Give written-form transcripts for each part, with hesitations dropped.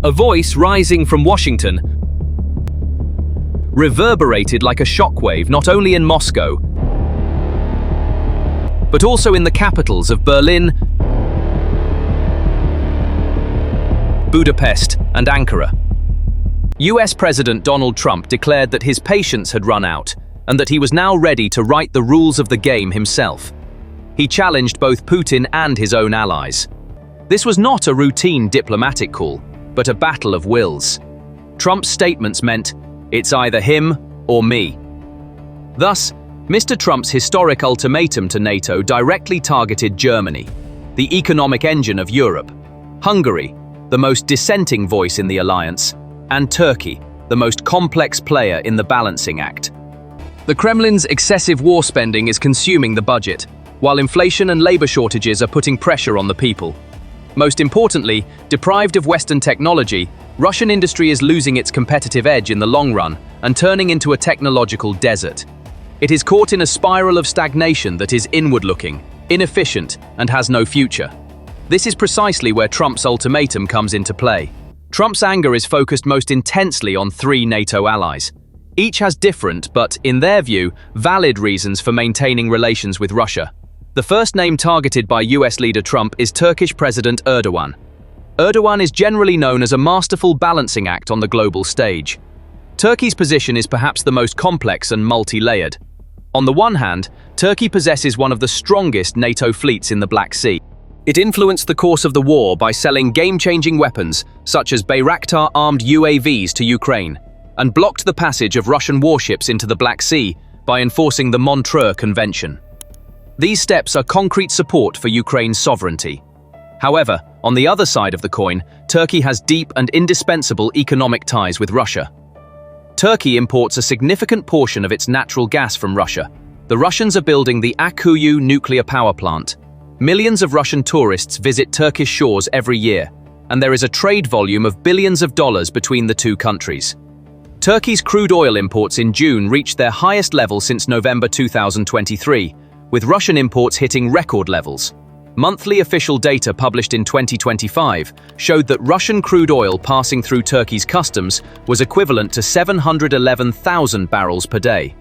A voice rising from Washington reverberated like a shockwave not only in Moscow, but also in the capitals of Berlin, Budapest, and Ankara. US President Donald Trump declared that his patience had run out and that he was now ready to write the rules of the game himself. He challenged both Putin and his own allies. This was not a routine diplomatic call, but a battle of wills. Trump's statements meant, it's either him or me. Thus, Mr. Trump's historic ultimatum to NATO directly targeted Germany, the economic engine of Europe, Hungary, the most dissenting voice in the alliance, and Turkey, the most complex player in the balancing act. The Kremlin's excessive war spending is consuming the budget, while inflation and labor shortages are putting pressure on the people. Most importantly, deprived of Western technology, Russian industry is losing its competitive edge in the long run and turning into a technological desert. It is caught in a spiral of stagnation that is inward-looking, inefficient, and has no future. This is precisely where Trump's ultimatum comes into play. Trump's anger is focused most intensely on 3 NATO allies. Each has different, but, in their view, valid reasons for maintaining relations with Russia. The first name targeted by US leader Trump is Turkish President Erdogan. Erdogan is generally known as a masterful balancing act on the global stage. Turkey's position is perhaps the most complex and multi-layered. On the one hand, Turkey possesses one of the strongest NATO fleets in the Black Sea. It influenced the course of the war by selling game-changing weapons, such as Bayraktar-armed UAVs to Ukraine, and blocked the passage of Russian warships into the Black Sea by enforcing the Montreux Convention. These steps are concrete support for Ukraine's sovereignty. However, on the other side of the coin, Turkey has deep and indispensable economic ties with Russia. Turkey imports a significant portion of its natural gas from Russia. The Russians are building the Akkuyu nuclear power plant. Millions of Russian tourists visit Turkish shores every year, and there is a trade volume of billions of dollars between the two countries. Turkey's crude oil imports in June reached their highest level since November 2023, with Russian imports hitting record levels. Monthly official data published in 2025 showed that Russian crude oil passing through Turkey's customs was equivalent to 711,000 barrels per day.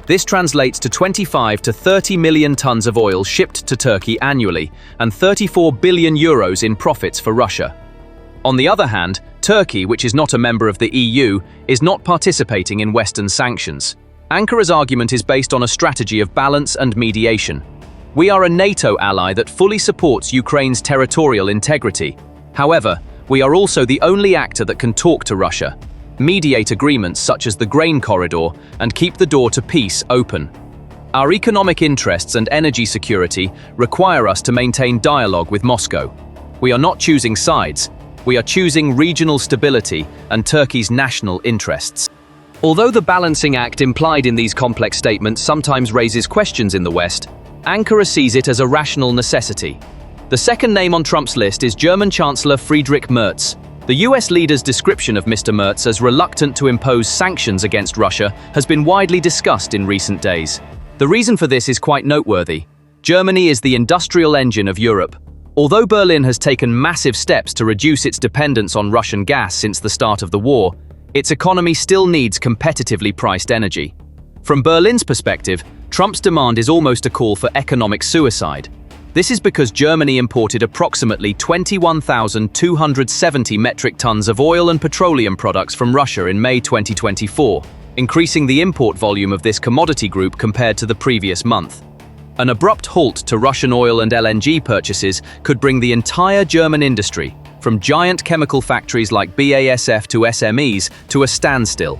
This translates to 25 to 30 million tons of oil shipped to Turkey annually and 34 billion euros in profits for Russia. On the other hand, Turkey, which is not a member of the EU, is not participating in Western sanctions. Ankara's argument is based on a strategy of balance and mediation. We are a NATO ally that fully supports Ukraine's territorial integrity. However, we are also the only actor that can talk to Russia, mediate agreements such as the grain corridor, and keep the door to peace open. Our economic interests and energy security require us to maintain dialogue with Moscow. We are not choosing sides. We are choosing regional stability and Turkey's national interests. Although the balancing act implied in these complex statements sometimes raises questions in the West, Ankara sees it as a rational necessity. The second name on Trump's list is German Chancellor Friedrich Merz. The US leader's description of Mr. Merz as reluctant to impose sanctions against Russia has been widely discussed in recent days. The reason for this is quite noteworthy. Germany is the industrial engine of Europe. Although Berlin has taken massive steps to reduce its dependence on Russian gas since the start of the war, its economy still needs competitively priced energy. From Berlin's perspective, Trump's demand is almost a call for economic suicide. This is because Germany imported approximately 21,270 metric tons of oil and petroleum products from Russia in May 2024, increasing the import volume of this commodity group compared to the previous month. An abrupt halt to Russian oil and LNG purchases could bring the entire German industry, from giant chemical factories like BASF to SMEs, to a standstill.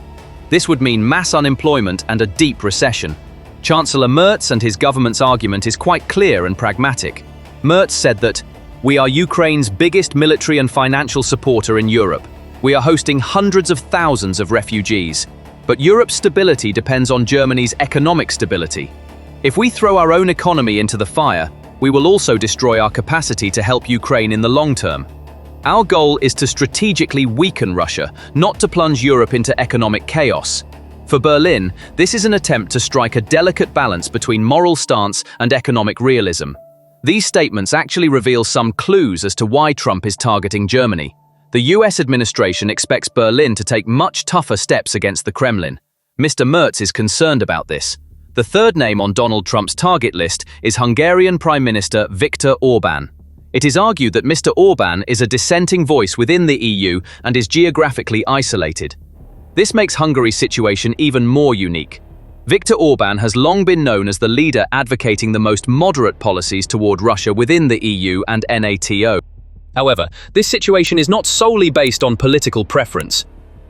This would mean mass unemployment and a deep recession. Chancellor Merz and his government's argument is quite clear and pragmatic. Merz said that, "We are Ukraine's biggest military and financial supporter in Europe. We are hosting hundreds of thousands of refugees. But Europe's stability depends on Germany's economic stability. If we throw our own economy into the fire, we will also destroy our capacity to help Ukraine in the long term. Our goal is to strategically weaken Russia, not to plunge Europe into economic chaos." For Berlin, this is an attempt to strike a delicate balance between moral stance and economic realism. These statements actually reveal some clues as to why Trump is targeting Germany. The US administration expects Berlin to take much tougher steps against the Kremlin. Mr. Merz is concerned about this. The third name on Donald Trump's target list is Hungarian Prime Minister Viktor Orbán. It is argued that Mr. Orbán is a dissenting voice within the EU and is geographically isolated. This makes Hungary's situation even more unique. Viktor Orbán has long been known as the leader advocating the most moderate policies toward Russia within the EU and NATO. However, this situation is not solely based on political preference.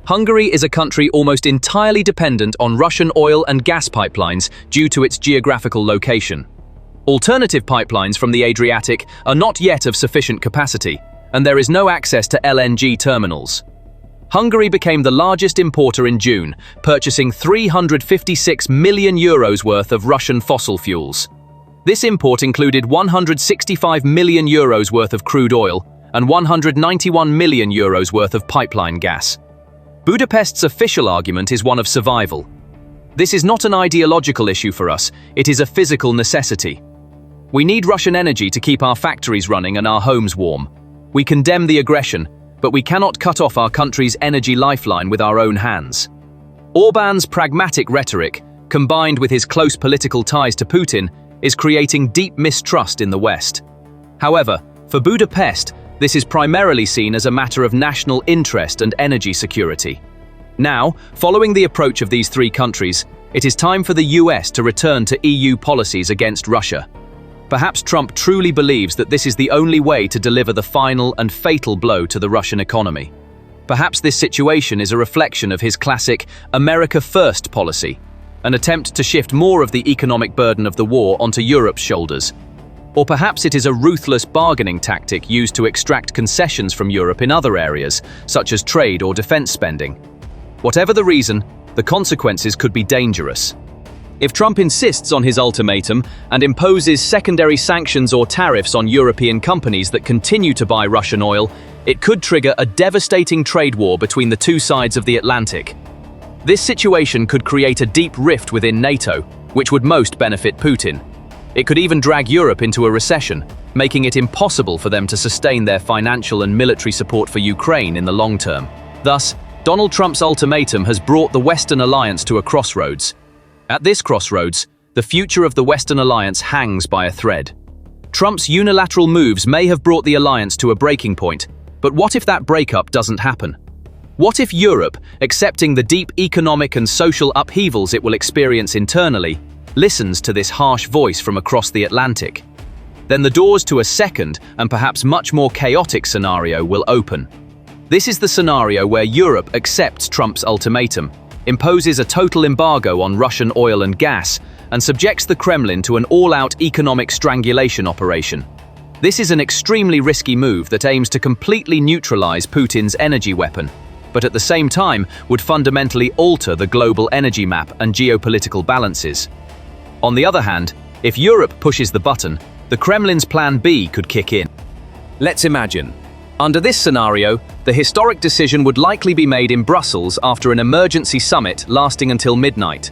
Hungary is a country almost entirely dependent on Russian oil and gas pipelines due to its geographical location. Alternative pipelines from the Adriatic are not yet of sufficient capacity, and there is no access to LNG terminals. Hungary became the largest importer in June, purchasing €356 million worth of Russian fossil fuels. This import included €165 million worth of crude oil and €191 million worth of pipeline gas. Budapest's official argument is one of survival. This is not an ideological issue for us, it is a physical necessity. We need Russian energy to keep our factories running and our homes warm. We condemn the aggression, but we cannot cut off our country's energy lifeline with our own hands. Orbán's pragmatic rhetoric, combined with his close political ties to Putin, is creating deep mistrust in the West. However, for Budapest, this is primarily seen as a matter of national interest and energy security. Now, following the approach of these three countries, it is time for the US to return to EU policies against Russia. Perhaps Trump truly believes that this is the only way to deliver the final and fatal blow to the Russian economy. Perhaps this situation is a reflection of his classic America First policy, an attempt to shift more of the economic burden of the war onto Europe's shoulders. Or perhaps it is a ruthless bargaining tactic used to extract concessions from Europe in other areas, such as trade or defense spending. Whatever the reason, the consequences could be dangerous. If Trump insists on his ultimatum and imposes secondary sanctions or tariffs on European companies that continue to buy Russian oil, it could trigger a devastating trade war between the two sides of the Atlantic. This situation could create a deep rift within NATO, which would most benefit Putin. It could even drag Europe into a recession, making it impossible for them to sustain their financial and military support for Ukraine in the long term. Thus, Donald Trump's ultimatum has brought the Western alliance to a crossroads. At this crossroads, the future of the Western alliance hangs by a thread. Trump's unilateral moves may have brought the alliance to a breaking point, but what if that breakup doesn't happen? What if Europe, accepting the deep economic and social upheavals it will experience internally, listens to this harsh voice from across the Atlantic? Then the doors to a second and perhaps much more chaotic scenario will open. This is the scenario where Europe accepts Trump's ultimatum, imposes a total embargo on Russian oil and gas, and subjects the Kremlin to an all-out economic strangulation operation. This is an extremely risky move that aims to completely neutralize Putin's energy weapon, but at the same time would fundamentally alter the global energy map and geopolitical balances. On the other hand, if Europe pushes the button, the Kremlin's Plan B could kick in. Let's imagine. Under this scenario, the historic decision would likely be made in Brussels after an emergency summit lasting until midnight.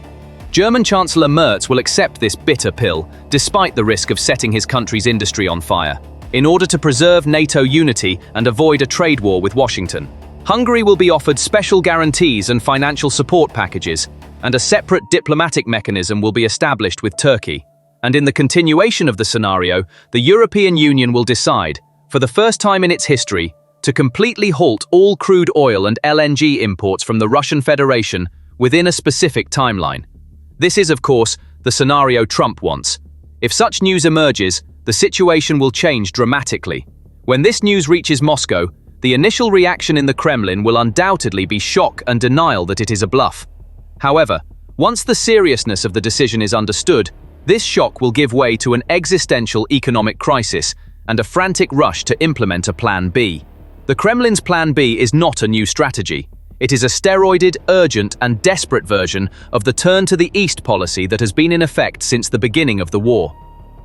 German Chancellor Merz will accept this bitter pill, despite the risk of setting his country's industry on fire, in order to preserve NATO unity and avoid a trade war with Washington. Hungary will be offered special guarantees and financial support packages, and a separate diplomatic mechanism will be established with Turkey. And in the continuation of the scenario, the European Union will decide, for the first time in its history, to completely halt all crude oil and LNG imports from the Russian Federation within a specific timeline. This is, of course, the scenario Trump wants. If such news emerges, the situation will change dramatically. When this news reaches Moscow, the initial reaction in the Kremlin will undoubtedly be shock and denial that it is a bluff. However, once the seriousness of the decision is understood, this shock will give way to an existential economic crisis and a frantic rush to implement a Plan B. The Kremlin's Plan B is not a new strategy. It is a steroided, urgent, and desperate version of the turn to the east policy that has been in effect since the beginning of the war.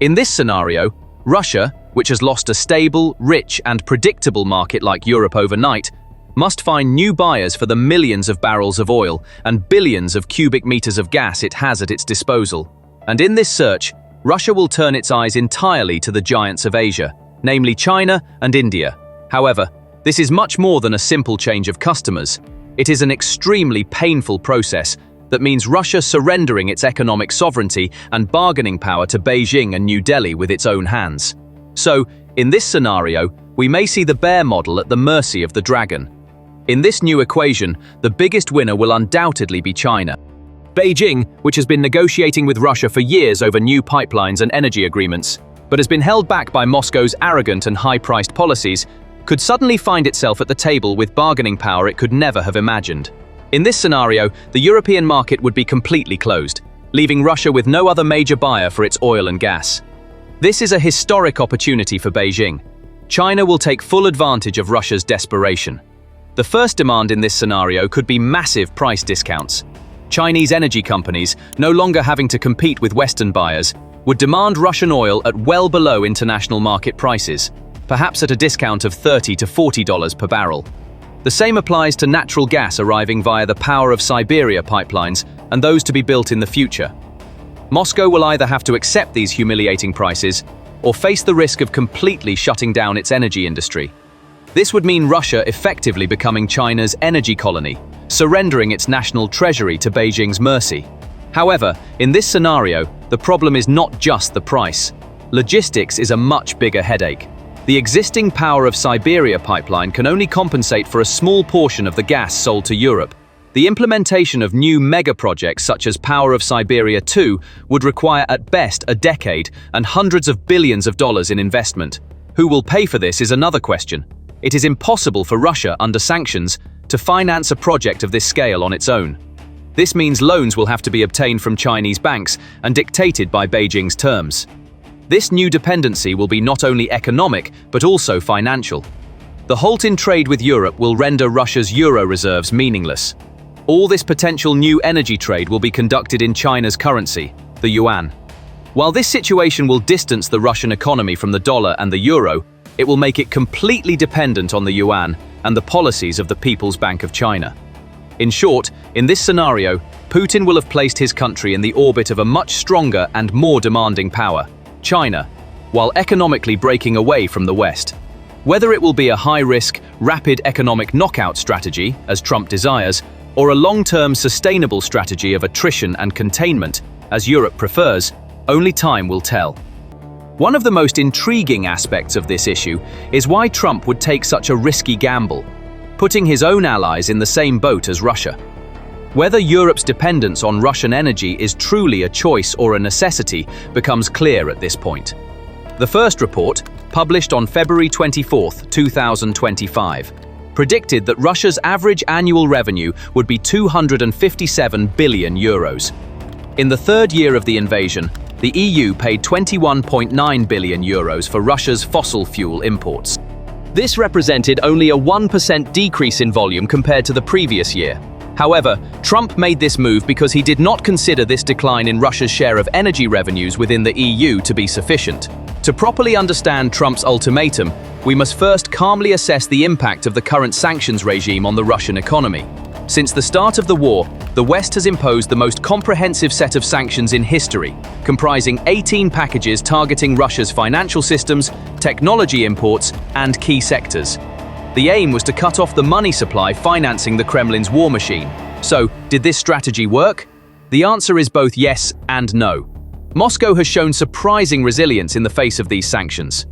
In this scenario, Russia, which has lost a stable, rich, and predictable market like Europe overnight, must find new buyers for the millions of barrels of oil and billions of cubic meters of gas it has at its disposal. And in this search, Russia will turn its eyes entirely to the giants of Asia, namely China and India. However, This is much more than a simple change of customers. It is an extremely painful process that means Russia surrendering its economic sovereignty and bargaining power to Beijing and New Delhi with its own hands. So, in this scenario, we may see the bear model at the mercy of the dragon. In this new equation, the biggest winner will undoubtedly be China. Beijing, which has been negotiating with Russia for years over new pipelines and energy agreements, but has been held back by Moscow's arrogant and high-priced policies, could suddenly find itself at the table with bargaining power it could never have imagined. In this scenario, the European market would be completely closed, leaving Russia with no other major buyer for its oil and gas. This is a historic opportunity for Beijing. China will take full advantage of Russia's desperation. The first demand in this scenario could be massive price discounts. Chinese energy companies, no longer having to compete with Western buyers, would demand Russian oil at well below international market prices, perhaps at a discount of $30 to $40 per barrel. The same applies to natural gas arriving via the Power of Siberia pipelines and those to be built in the future. Moscow will either have to accept these humiliating prices or face the risk of completely shutting down its energy industry. This would mean Russia effectively becoming China's energy colony, surrendering its national treasury to Beijing's mercy. However, in this scenario, the problem is not just the price. Logistics is a much bigger headache. The existing Power of Siberia pipeline can only compensate for a small portion of the gas sold to Europe. The implementation of new mega-projects such as Power of Siberia 2 would require at best a decade and hundreds of billions of dollars in investment. Who will pay for this is another question. It is impossible for Russia, under sanctions, to finance a project of this scale on its own. This means loans will have to be obtained from Chinese banks and dictated by Beijing's terms. This new dependency will be not only economic, but also financial. The halt in trade with Europe will render Russia's euro reserves meaningless. All this potential new energy trade will be conducted in China's currency, the yuan. While this situation will distance the Russian economy from the dollar and the euro, it will make it completely dependent on the yuan and the policies of the People's Bank of China. In short, in this scenario, Putin will have placed his country in the orbit of a much stronger and more demanding power, China, while economically breaking away from the West. Whether it will be a high-risk, rapid economic knockout strategy, as Trump desires, or a long-term sustainable strategy of attrition and containment, as Europe prefers, only time will tell. One of the most intriguing aspects of this issue is why Trump would take such a risky gamble, putting his own allies in the same boat as Russia. Whether Europe's dependence on Russian energy is truly a choice or a necessity becomes clear at this point. The first report, published on February 24, 2025, predicted that Russia's average annual revenue would be 257 billion euros. In the third year of the invasion, the EU paid 21.9 billion euros for Russia's fossil fuel imports. This represented only a 1% decrease in volume compared to the previous year. However, Trump made this move because he did not consider this decline in Russia's share of energy revenues within the EU to be sufficient. To properly understand Trump's ultimatum, we must first calmly assess the impact of the current sanctions regime on the Russian economy. Since the start of the war, the West has imposed the most comprehensive set of sanctions in history, comprising 18 packages targeting Russia's financial systems, technology imports, and key sectors. The aim was to cut off the money supply financing the Kremlin's war machine. So, did this strategy work? The answer is both yes and no. Moscow has shown surprising resilience in the face of these sanctions.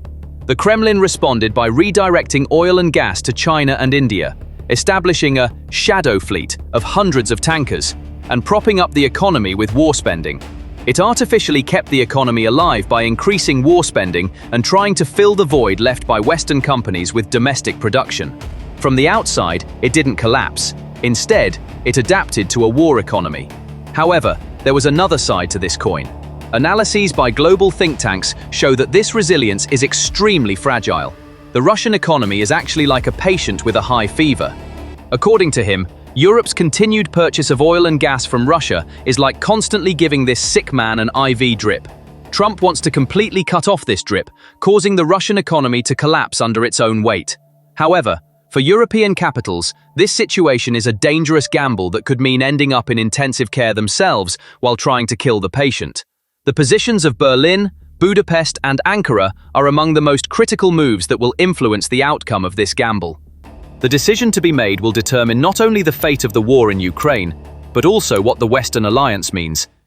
The Kremlin responded by redirecting oil and gas to China and India, establishing a shadow fleet of hundreds of tankers, and propping up the economy with war spending. It artificially kept the economy alive by increasing war spending and trying to fill the void left by Western companies with domestic production. From the outside, it didn't collapse. Instead, it adapted to a war economy. However, there was another side to this coin. Analyses by global think tanks show that this resilience is extremely fragile. The Russian economy is actually like a patient with a high fever. According to him, Europe's continued purchase of oil and gas from Russia is like constantly giving this sick man an IV drip. Trump wants to completely cut off this drip, causing the Russian economy to collapse under its own weight. However, for European capitals, this situation is a dangerous gamble that could mean ending up in intensive care themselves while trying to kill the patient. The positions of Berlin, Budapest, and Ankara are among the most critical moves that will influence the outcome of this gamble. The decision to be made will determine not only the fate of the war in Ukraine, but also what the Western alliance means,